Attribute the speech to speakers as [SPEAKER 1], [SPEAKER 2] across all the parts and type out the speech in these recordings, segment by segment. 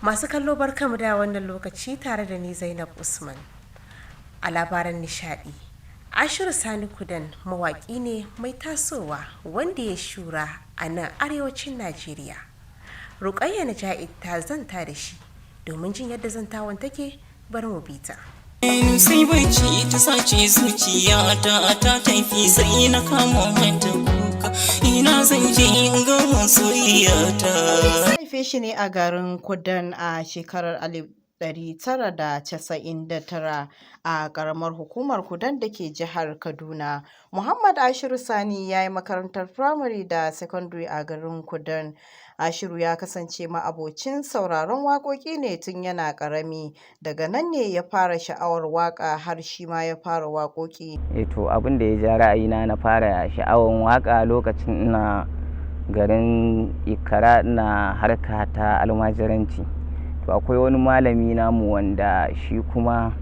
[SPEAKER 1] Masu kallo barkamu da wannan lokaci tare da ni Zainab Usman. A labaran nishadi, Ashirsan mawaƙi ne mai tasowa wanda ya shura a nan arewacin Najeriya. Ruqayya Naja'id ta zanta da shi domin jin yadda zantawan take, bari mu bi ta.
[SPEAKER 2] Sai bacci ta sace zuciya ta tafi sai na kama mata kuka, ina zan je in ga masoyiya ta.
[SPEAKER 3] Haife shi ne a garin Kudan a shekarar 1999 a karamar hukumar Kudan da ke jihar Kaduna. Muhammad Ashirsan ya yi makarantar firamare da secondary a garin Kudan. Ashiru ya kasance ma'abocin sauraron waƙoƙi ne tun yana ƙarami, daga nan ne ya fara sha'awar waƙa har shi ma ya fara waƙoƙi.
[SPEAKER 4] To abin da ya ja ra'ayina na fara sha'awar waƙa lokacin ina garin Ikara na harka ta almajiranci. To akwai wani malami namu wanda shi kuma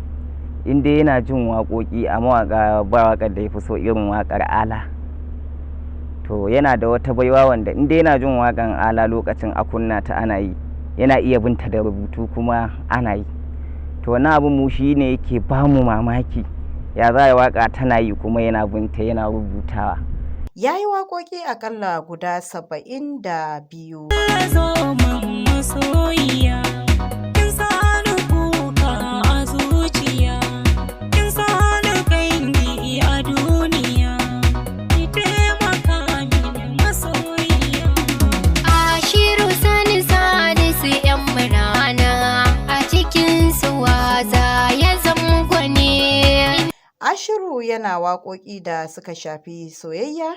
[SPEAKER 4] inda yana jin waƙoƙi a mawaƙa ba waƙar da ya fi so irin waƙar ala. To yana da wata baiwa wanda inda yana jin waƙan ala lokacin a kunna ta ana yi, yana iya binta da rubutu kuma ana yi. To wani abu mu shi ne yake ba mu mamaki, ya za a waƙa tana yi kuma yana binta yana rubutawa.
[SPEAKER 3] Ya yi waƙoƙi aƙalla guda 72. Ashiru yana waƙoƙi da suka shafi soyayya,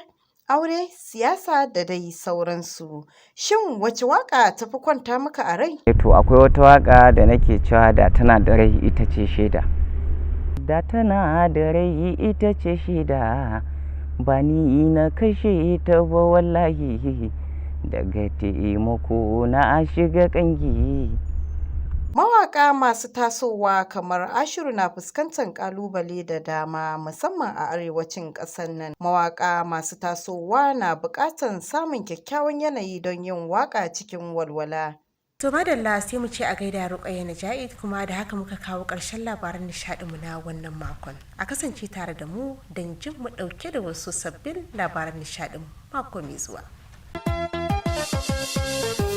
[SPEAKER 3] aure, siyasa da dai sauransu. Shin wace waƙa ta fi kwanta maka a rai?
[SPEAKER 4] To akwai wata waƙa da nake cewa da tana da rai ita ce shaida. Da tana da rai ita ce shaida, ba ni na kashe ta ba wallahi, daga taimako na shiga ƙangi.
[SPEAKER 3] Mawaƙa masu tasowa kamar Ashiru na fuskantar ƙalubale da dama, musamman a arewacin ƙasar nan. Mawaƙa masu tasowa na buƙatar samun kyakkyawan yanayi don yin waƙa cikin walwala.
[SPEAKER 1] To madalla, sai mu ce a gaida Ruqayya Naja'id, kuma da haka muka kawo ƙarshen labaran nishaɗinmu na wannan makon. A kasance tare da mu don jin mu ɗauke da wasu sabbin labaran nishaɗin mako mai zuwa.